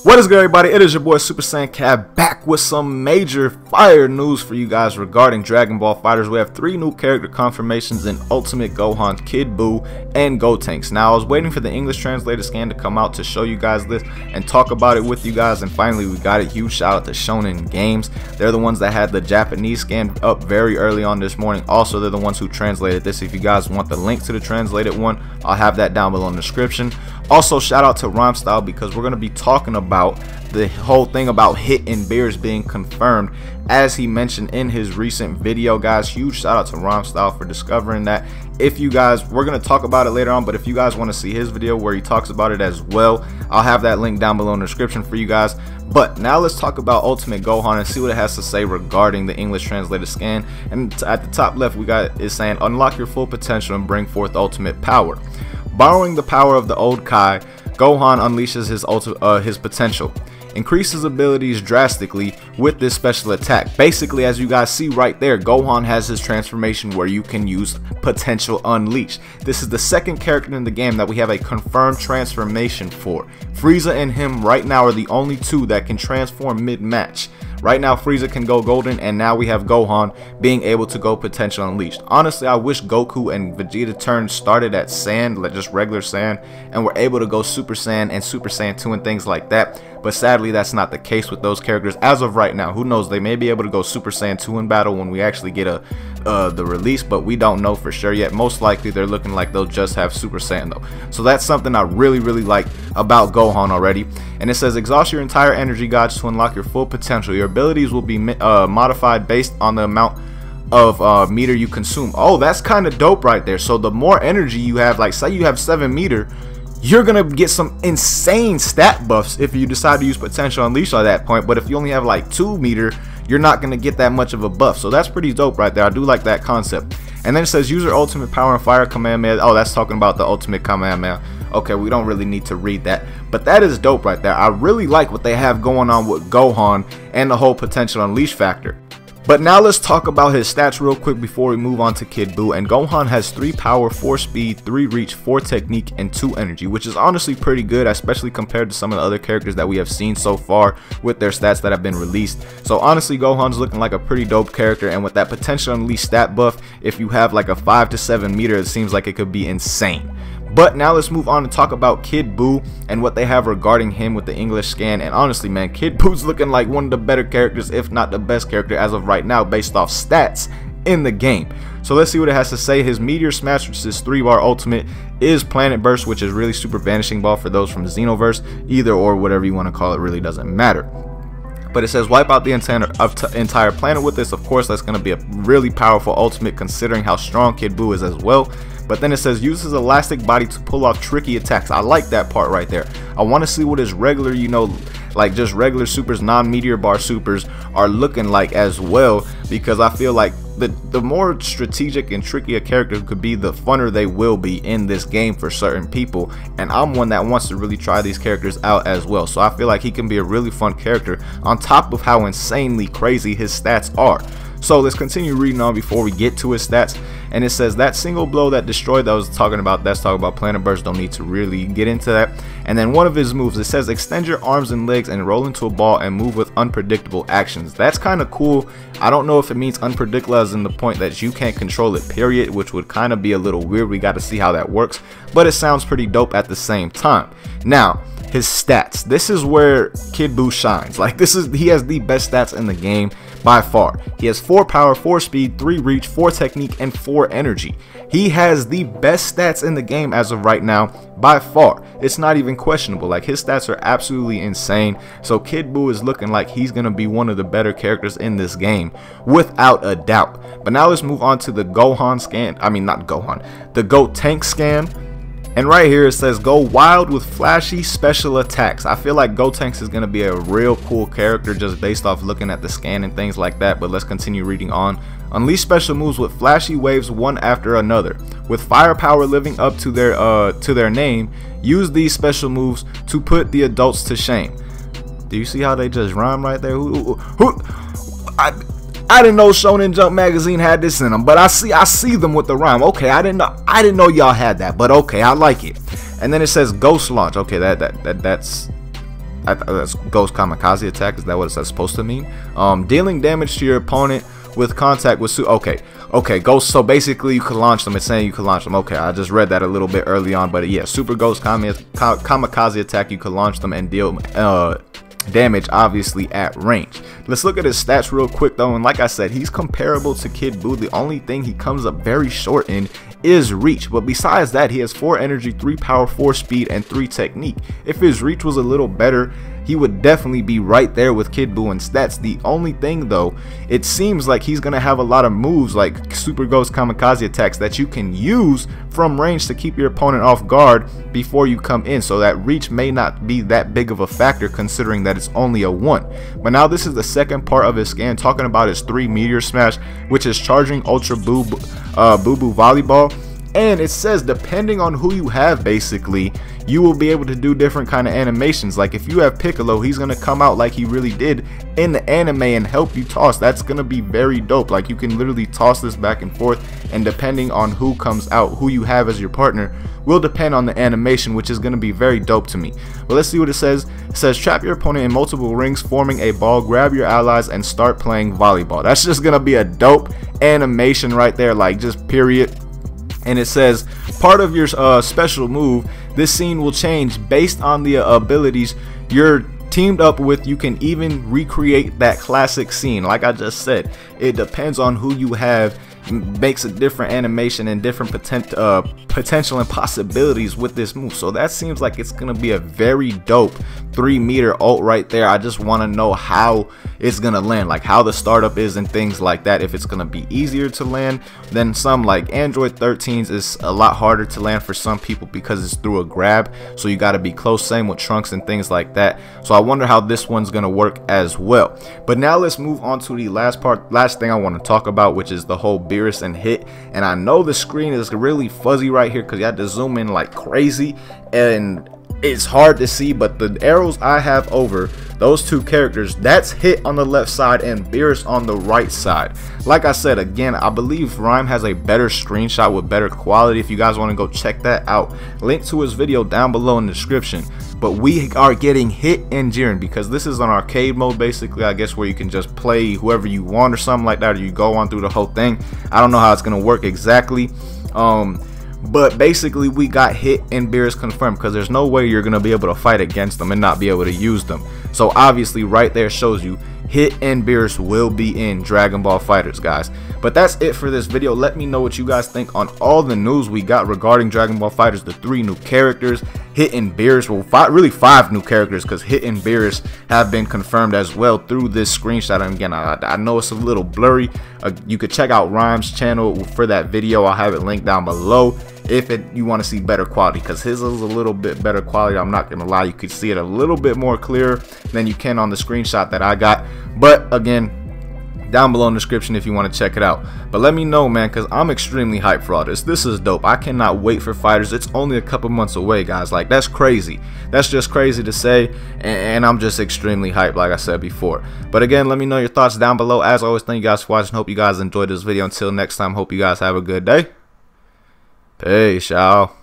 What is good, everybody? It is your boy Super Saiyan Cab back with some major fire news for you guys regarding Dragon Ball FighterZ. We have 3 new character confirmations in Ultimate Gohan, Kid Buu, and Gotenks. Now, I was waiting for the English translated scan to come out to show you guys this and talk about it with you guys, and finally we got it. Huge shout out to Shonen Games. They're the ones that had the Japanese scan up very early on this morning. Also, they're the ones who translated this. If you guys want the link to the translated one, I'll have that down below in the description. Also, shout out to Rhyme Style, because we're going to be talking about the whole thing about Hit and Beerus being confirmed, as he mentioned in his recent video, guys. Huge shout out to Rhyme Style for discovering that. If you guys, we're going to talk about it later on, but if you guys want to see his video where he talks about it as well, I'll have that link down below in the description for you guys. But now let's talk about Ultimate Gohan and see what it has to say regarding the English translated scan. And at the top left, we got is saying, unlock your full potential and bring forth ultimate power. Borrowing the power of the old Kai, Gohan unleashes his potential. Increases abilities drastically with this special attack. Basically, as you guys see right there, Gohan has his transformation where you can use potential unleashed. This is the second character in the game that we have a confirmed transformation for. Frieza and him right now are the only 2 that can transform mid-match. Right now, Frieza can go golden, and now we have Gohan being able to go potential unleashed. Honestly, I wish Goku and Vegeta turn started at Saiyan, like just regular Saiyan, and were able to go Super Saiyan and Super Saiyan 2 and things like that. But sadly, that's not the case with those characters as of right now. Who knows? They may be able to go Super Saiyan 2 in battle when we actually get the release, but we don't know for sure yet. Most likely, they're looking like they'll just have Super Saiyan though. So that's something I really like about Gohan already. And it says, exhaust your entire energy gauge to unlock your full potential. Your abilities will be modified based on the amount of meter you consume. Oh, that's kind of dope right there. So the more energy you have, like say you have 7 meter, you're gonna get some insane stat buffs if you decide to use potential unleash at that point. But if you only have like 2 meter, you're not gonna get that much of a buff. So that's pretty dope right there. I do like that concept. And then it says, use your ultimate power and fire Kamehameha. Oh, that's talking about the ultimate Kamehameha. Okay, we don't really need to read that, but that is dope right there. I really like what they have going on with Gohan and the whole potential unleash factor. But now let's talk about his stats real quick before we move on to Kid Buu. And Gohan has 3 power, 4 speed, 3 reach, 4 technique, and 2 energy, which is honestly pretty good, especially compared to some of the other characters that we have seen so far with their stats that have been released. So honestly, Gohan's looking like a pretty dope character, and with that potential unleash stat buff, if you have like a 5 to 7 meter, it seems like it could be insane. But now let's move on and talk about Kid Buu and what they have regarding him with the English scan. And honestly, man, Kid Buu's looking like one of the better characters, if not the best character as of right now, based off stats in the game. So let's see what it has to say. His Meteor Smash, which is 3-bar ultimate, is Planet Burst, which is really super vanishing ball for those from Xenoverse. Either or, whatever you want to call it, really doesn't matter. But it says wipe out the entire planet with this. Of course, that's going to be a really powerful ultimate considering how strong Kid Buu is as well. But then it says use his elastic body to pull off tricky attacks. I like that part right there. I want to see what his regular, you know, like just regular supers, non-meteor bar supers are looking like as well, because I feel like the more strategic and tricky a character could be, the funner they will be in this game for certain people. And I'm one that wants to really try these characters out as well. So I feel like he can be a really fun character on top of how insanely crazy his stats are. So let's continue reading on before we get to his stats. And it says that single blow that destroyed, that I was talking about, that's talking about Planet Burst, don't need to really get into that. And then one of his moves, it says extend your arms and legs and roll into a ball and move with unpredictable actions. That's kind of cool. I don't know if it means unpredictable as in the point that you can't control it, period, which would kind of be a little weird. We got to see how that works, but it sounds pretty dope at the same time. Now, his stats, this is where Kid Buu shines. Like, he has the best stats in the game by far. He has 4 power, 4 speed, 3 reach, 4 technique, and 4 energy. He has the best stats in the game as of right now by far. It's not even questionable. Like, his stats are absolutely insane. So Kid Buu is looking like he's gonna be one of the better characters in this game without a doubt. But now let's move on to the Gohan scan. I mean, not Gohan, the Gotenks scan. And right here it says go wild with flashy special attacks. I feel like Gotenks is going to be a real cool character just based off looking at the scan and things like that. But let's continue reading on. Unleash special moves with flashy waves one after another. With firepower living up to their name, use these special moves to put the adults to shame. Do you see how they just rhyme right there? I didn't know Shonen Jump magazine had this in them, but I see them with the rhyme. Okay, I didn't know y'all had that, but okay, I like it. And then it says Ghost Launch. Okay, that's that's Ghost Kamikaze attack. Is that what it's supposed to mean? Dealing damage to your opponent with contact with okay, Ghost. So basically you can launch them. It's saying you can launch them. Okay, I just read that a little bit early on, but yeah, Super Ghost Kamikaze attack, you can launch them and deal damage obviously at range. Let's look at his stats real quick though, and like I said, he's comparable to Kid Buu. The only thing he comes up very short in is reach, but besides that, he has 4 energy, 3 power, 4 speed, and 3 technique. If his reach was a little better, he would definitely be right there with Kid Buu in stats. The only thing though, it seems like he's gonna have a lot of moves like Super Ghost Kamikaze attacks that you can use from range to keep your opponent off guard before you come in, so that reach may not be that big of a factor considering that it's only a 1. But now this is the second part of his scan, talking about his 3 meteor smash, which is charging Ultra Boo Boo Volleyball. And it says depending on who you have, basically you will be able to do different kind of animations. Like if you have Piccolo, he's gonna come out like he really did in the anime and help you toss. That's gonna be very dope. Like you can literally toss this back and forth, and depending on who comes out, who you have as your partner, will depend on the animation, which is gonna be very dope to me. But let's see what it says. It says trap your opponent in multiple rings forming a ball, grab your allies, and start playing volleyball. That's just gonna be a dope animation right there, like just period. And it says part of your special move, this scene will change based on the abilities you're teamed up with. You can even recreate that classic scene. Like I just said, it depends on who you have, makes a different animation and different potential and possibilities with this move. So that seems like it's gonna be a very dope 3-meter ult right there. I just want to know how it's gonna land, like how the startup is and things like that. If it's gonna be easier to land than some, like Android 13s is a lot harder to land for some people because it's through a grab, so you got to be close. Same with Trunks and things like that. So I wonder how this one's gonna work as well. But now let's move on to the last thing I want to talk about, which is the whole Beerus and hit. And I know the screen is really fuzzy right here because you have to zoom in like crazy and it's hard to see, but the arrows I have over those 2 characters, that's hit on the left side and Beerus on the right side. Like I said, again, I believe Rhyme has a better screenshot with better quality. If you guys want to go check that out, link to his video down below in the description. But we are getting hit and Jiren because this is on arcade mode, basically, I guess, where you can just play whoever you want or something like that, or you go on through the whole thing. I don't know how it's gonna work exactly, but basically we got hit and Beerus confirmed because there's no way you're gonna be able to fight against them and not be able to use them. So obviously right there shows you Hit and Beerus will be in Dragon Ball FighterZ, guys. But that's it for this video. Let me know what you guys think on all the news we got regarding Dragon Ball FighterZ, the 3 new characters, Hit and Beerus. Well, really 5 new characters, because Hit and Beerus have been confirmed as well through this screenshot. And again, I know it's a little blurry. You could check out Rhyme's channel for that video. I'll have it linked down below if you want to see better quality, because his is a little bit better quality. I'm not gonna lie, you could see it a little bit more clear than you can on the screenshot that I got. But again, down below in the description if you want to check it out. But let me know, man, because I'm extremely hyped for all this. This is dope. I cannot wait for FighterZ. It's only a couple months away, guys. Like, that's crazy. That's just crazy to say, and I'm just extremely hyped, like I said before. But again, let me know your thoughts down below. As always, thank you guys for watching. Hope you guys enjoyed this video. Until next time, hope you guys have a good day. Peace, y'all.